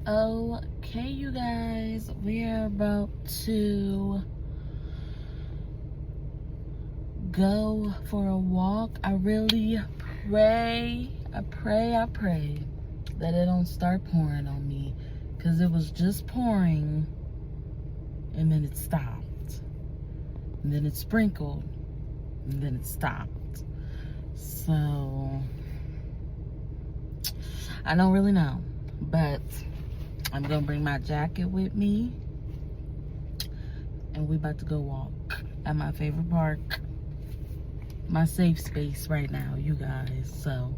Okay, you guys, we are about to go for a walk. I really pray that it don't start pouring on me, because it was just pouring and then it stopped, and then it sprinkled and then it stopped. So I don't really know, but I'm gonna bring my jacket with me and we about to go walk at my favorite park, my safe space right now, you guys. So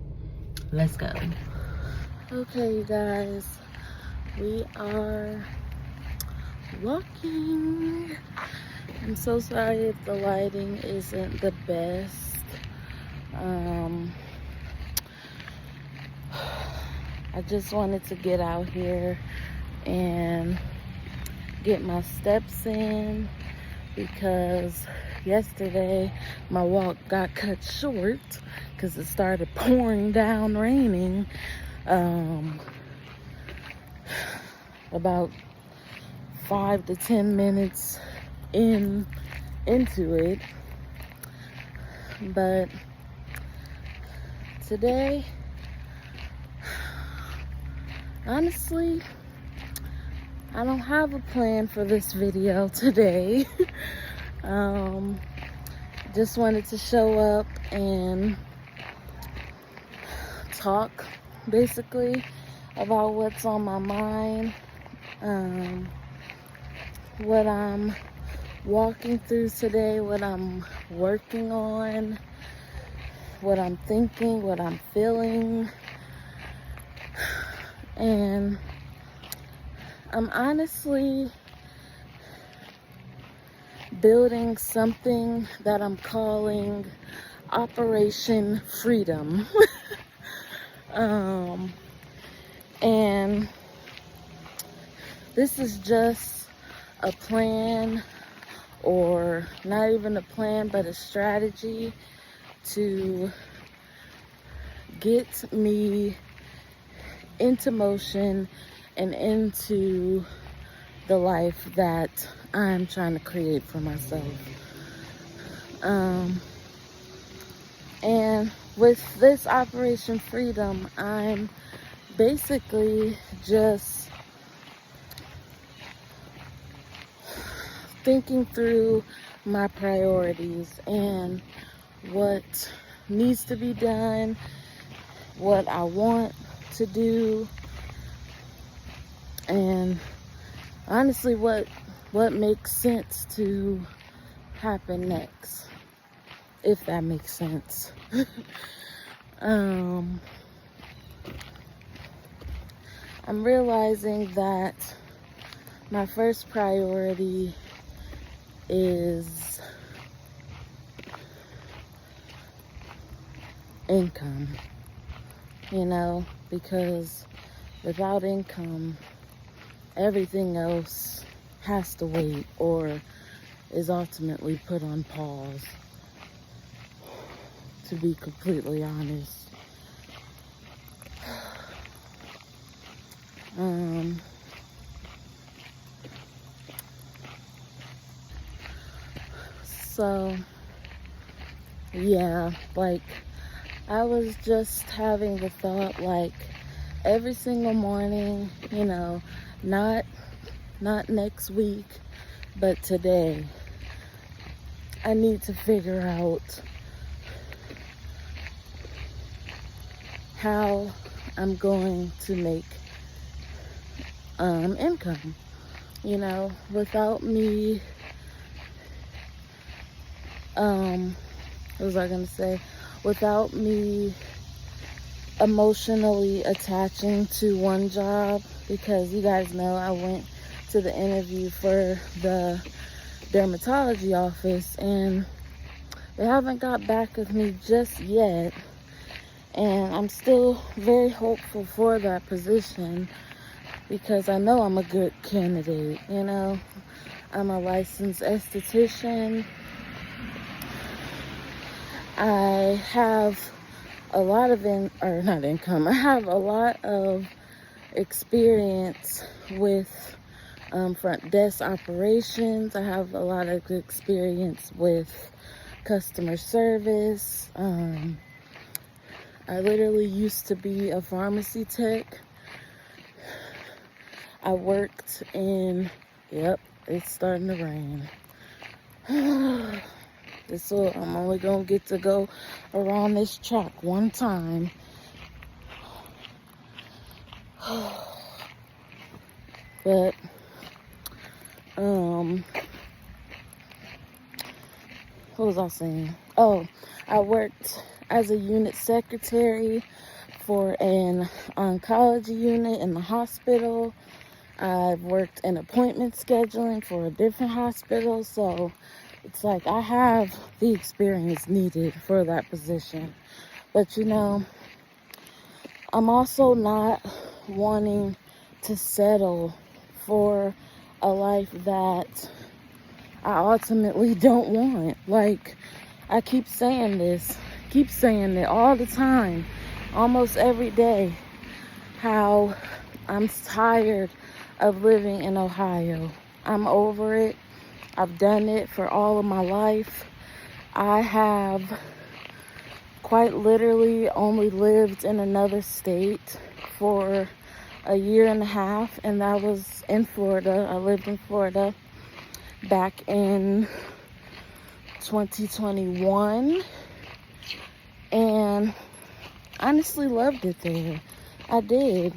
let's go. Okay, you guys, we are walking. I'm so sorry if the lighting isn't the best. I just wanted to get out here and get my steps in, because yesterday my walk got cut short because it started pouring down, raining about 5 to 10 minutes into it. But today, honestly, I don't have a plan for this video today. Just wanted to show up and talk basically about what's on my mind, what I'm walking through today, what I'm working on, what I'm thinking, what I'm feeling. And I'm honestly building something that I'm calling Operation Freedom. And this is just a plan, or not even a plan, but a strategy to get me into motion and into the life that I'm trying to create for myself. And with this Operation Freedom, I'm basically just thinking through my priorities and what needs to be done, what I want to do, and honestly what makes sense to happen next, if that makes sense. I'm realizing that my first priority is income, because without income, everything else has to wait or is ultimately put on pause, to be completely honest. So yeah, like, I was just having the thought, like, every single morning, not next week, but today, I need to figure out how I'm going to make income, without me, what was I gonna say? Without me emotionally attaching to one job, because you guys know I went to the interview for the dermatology office and they haven't got back with me just yet, and I'm still very hopeful for that position because I know I'm a good candidate. I'm a licensed esthetician. I have a lot of I have a lot of experience with front desk operations. I have a lot of experience with customer service. I literally used to be a pharmacy tech. I worked in, yep, it's starting to rain. I'm only gonna get to go around this track one time. But, what was I saying? Oh, I worked as a unit secretary for an oncology unit in the hospital. I've worked in appointment scheduling for a different hospital, so it's like I have the experience needed for that position. But you know, I'm also not wanting to settle for a life that I ultimately don't want. Like, I keep saying it all the time, almost every day, how I'm tired of living in Ohio. I'm over it. I've done it for all of my life. I have quite literally only lived in another state for a year and a half, and that was in Florida. I lived in Florida back in 2021, and honestly loved it there. I did.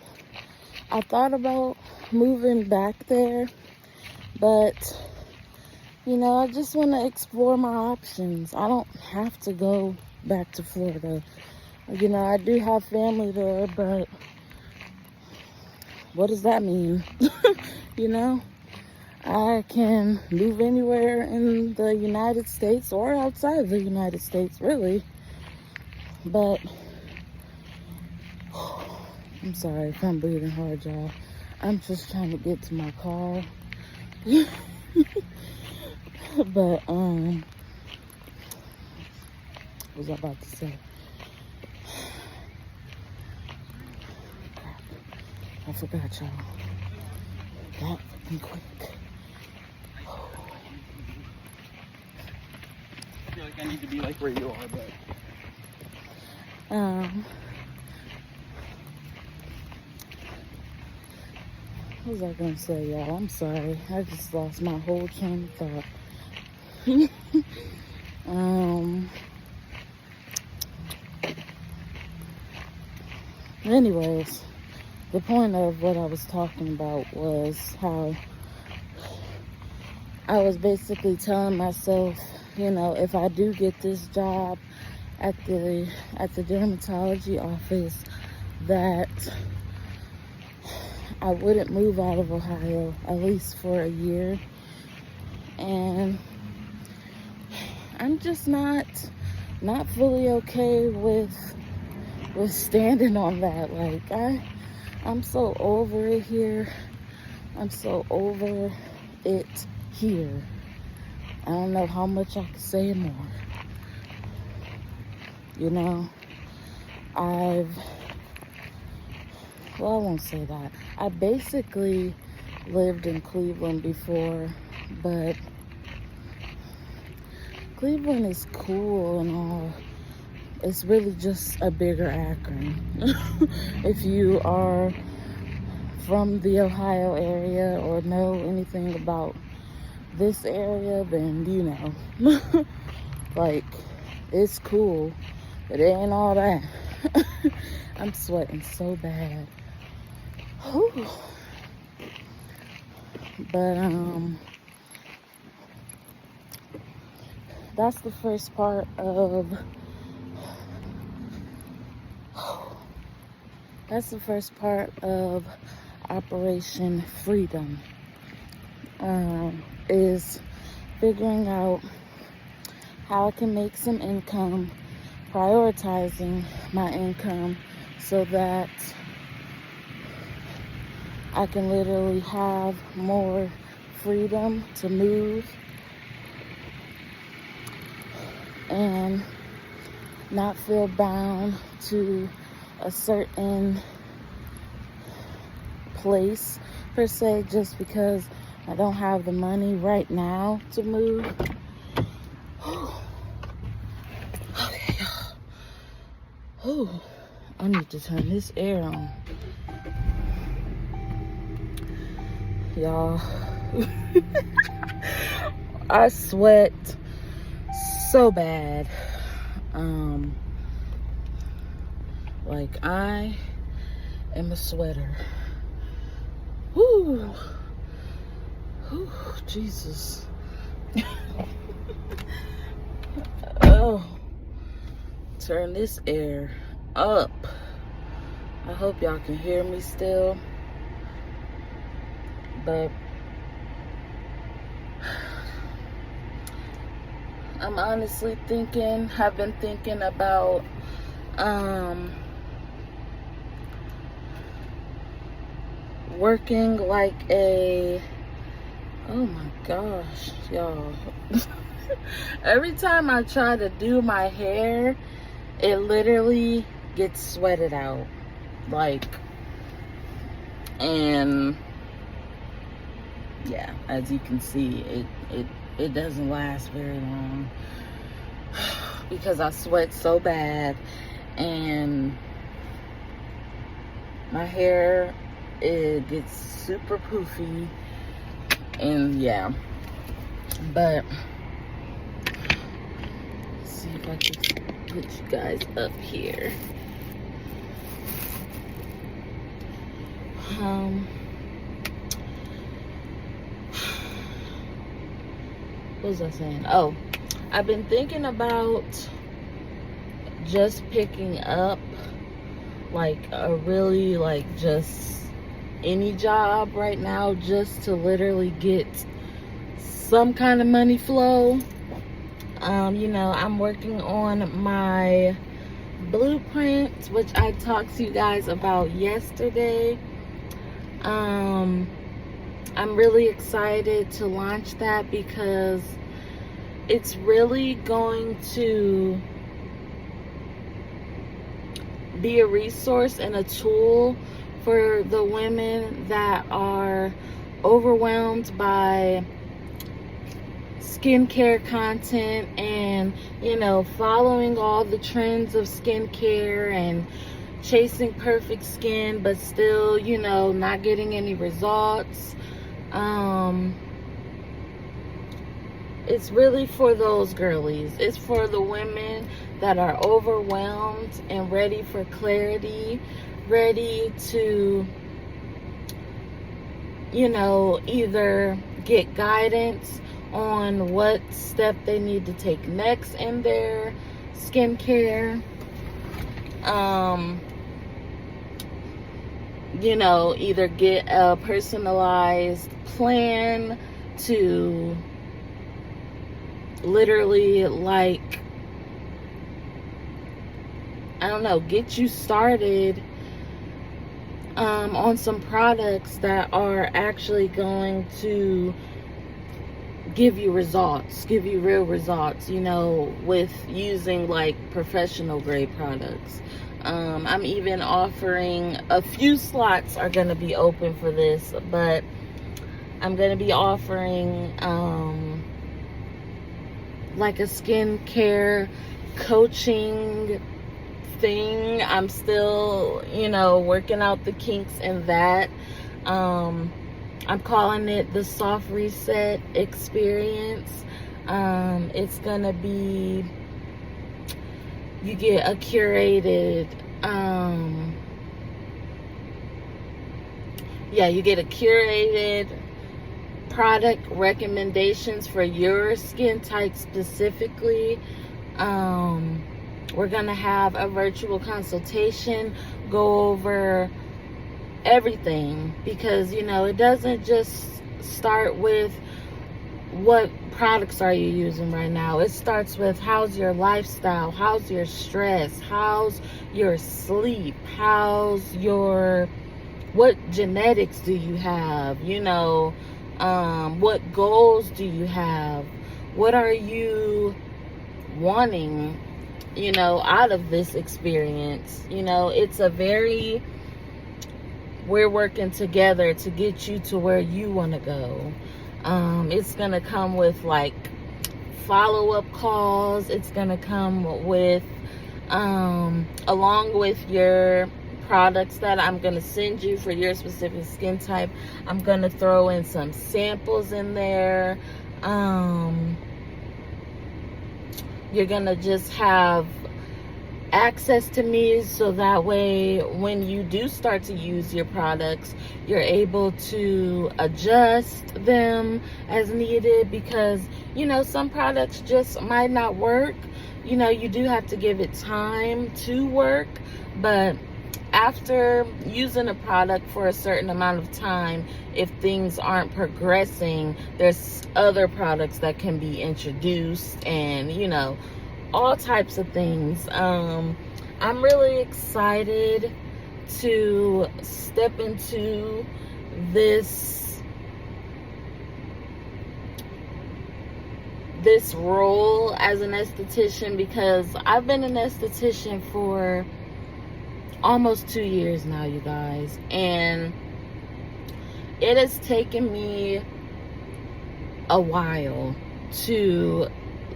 I thought about moving back there, but you know, I just want to explore my options. I don't have to go back to Florida. You know, I do have family there, but what does that mean? You know, I can move anywhere in the United States or outside the United States, really. But I'm sorry if I'm breathing hard, y'all. I'm just trying to get to my car. But what was I about to say? I forgot, y'all. That fucking quick. I feel like I need to be like where you are, but what was I gonna say, y'all? I'm sorry. I just lost my whole train of thought. Anyways, the point of what I was talking about was how I was basically telling myself, you know, if I do get this job at the dermatology office, that I wouldn't move out of Ohio, at least for a year. And I'm just not fully okay with standing on that. Like, I'm so over it here. I'm so over it here. I don't know how much I can say more. You know, I won't say that. I basically lived in Cleveland before, but Cleveland is cool and all. It's really just a bigger Akron. If you are from the Ohio area or know anything about this area, then you know. Like, it's cool, but it ain't all that. I'm sweating so bad. Whew. But that's the first part of Operation Freedom, is figuring out how I can make some income, prioritizing my income so that I can literally have more freedom to move and not feel bound to a certain place per se, just because I don't have the money right now to move. Okay, I need to turn this air on. Y'all, I sweat so bad. Like, I am a sweater. Whoo, Jesus. Oh, turn this air up. I hope y'all can hear me still, but I'm honestly have been thinking about working like a, oh my gosh, y'all. Every time I try to do my hair, it literally gets sweated out. Like, and yeah, as you can see, it doesn't last very long because I sweat so bad, and my hair, it gets super poofy, and yeah. But let's see if I can put you guys up here. What was I saying? Oh, I've been thinking about just picking up like a really, like, just any job right now, just to literally get some kind of money flow. You know, I'm working on my blueprint, which I talked to you guys about yesterday. I'm really excited to launch that because it's really going to be a resource and a tool for the women that are overwhelmed by skincare content and, you know, following all the trends of skincare and chasing perfect skin, but still, you know, not getting any results. It's really for those girlies. It's for the women that are overwhelmed and ready for clarity, ready to, you know, either get guidance on what step they need to take next in their skincare. You know, either get a personalized plan to literally, like, I don't know, get you started on some products that are actually going to give you results, give you real results, you know, with using like professional grade products. I'm even offering, a few slots are going to be open for this, but I'm going to be offering like a skincare coaching thing. I'm still, you know, working out the kinks in that. I'm calling it the Soft Reset Experience. It's gonna be, you get a curated, you get a curated product recommendations for your skin type specifically. We're gonna have a virtual consultation, go over everything, because, you know, it doesn't just start with what products are you using right now. It starts with how's your lifestyle, how's your stress, how's your sleep, how's your, what genetics do you have, you know, what goals do you have, what are you wanting, you know, out of this experience. You know, it's a very we're working together to get you to where you want to go. It's gonna come with like follow-up calls. It's gonna come with along with your products that I'm gonna send you for your specific skin type. I'm gonna throw in some samples in there. You're gonna just have access to me, so that way when you do start to use your products, you're able to adjust them as needed, because you know some products just might not work. You know, you do have to give it time to work, but after using a product for a certain amount of time, if things aren't progressing, there's other products that can be introduced, and you know, all types of things. I'm really excited to step into this role as an esthetician, because I've been an esthetician for almost 2 years now, you guys, and it has taken me a while to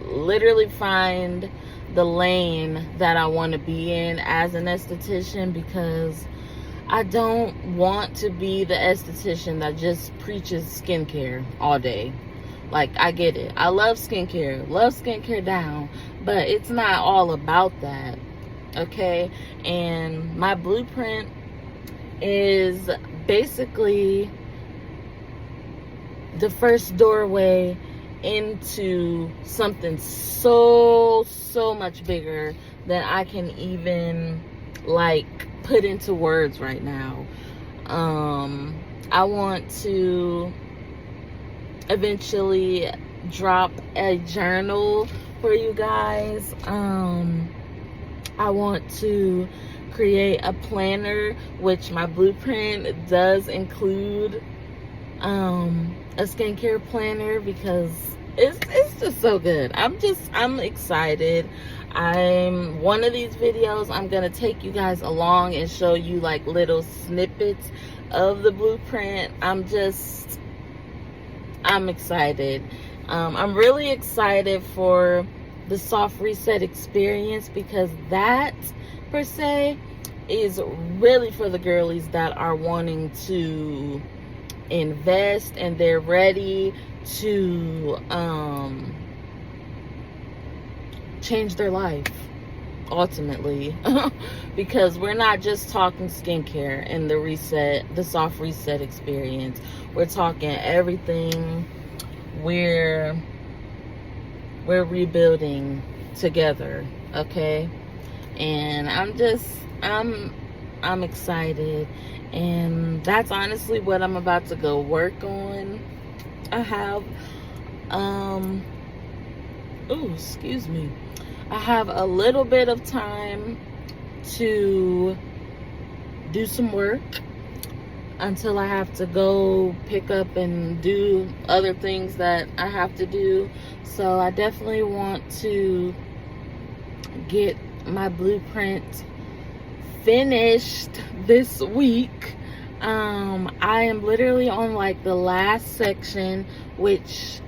literally find the lane that I want to be in as an esthetician, because I don't want to be the esthetician that just preaches skincare all day. Like, I get it, I love skincare down, but it's not all about that, okay? And my blueprint is basically the first doorway into something so much bigger than I can even like put into words right now. I want to eventually drop a journal for you guys. I want to create a planner, which my blueprint does include a skincare planner, because it's just so good. I'm excited. One of these videos, I'm gonna take you guys along and show you like little snippets of the blueprint. I'm excited. I'm really excited for the soft reset experience, because that per se is really for the girlies that are wanting to invest and they're ready to change their life ultimately. Because we're not just talking skincare and the soft reset experience. We're talking everything. We're rebuilding together, okay? And I'm excited, and that's honestly what I'm about to go work on. I have I have a little bit of time to do some work until I have to go pick up and do other things that I have to do. So I definitely want to get my blueprint finished this week. I am literally on like the last section, which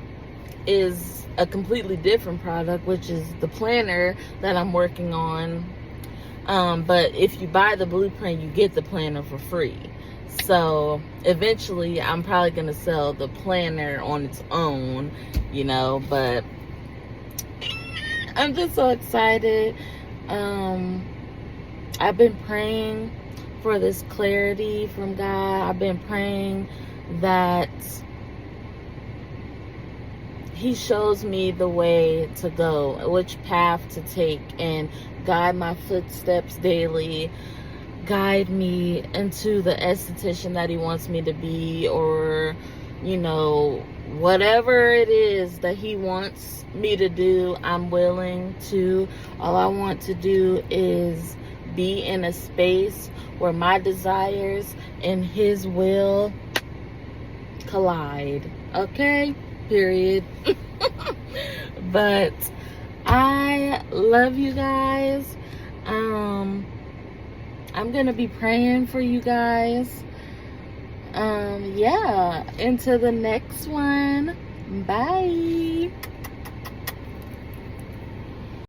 is a completely different product, which is the planner that I'm working on. But if you buy the blueprint, you get the planner for free. So eventually I'm probably gonna sell the planner on its own, you know, but I'm just so excited. I've been praying for this clarity from God. I've been praying that He shows me the way to go, which path to take, and guide my footsteps daily. Guide me into the esthetician that He wants me to be, or, you know, whatever it is that He wants me to do, I'm willing to. All I want to do is be in a space where my desires and His will collide. Okay? Period. But I love you guys. I'm gonna be praying for you guys. Yeah, into the next one. Bye.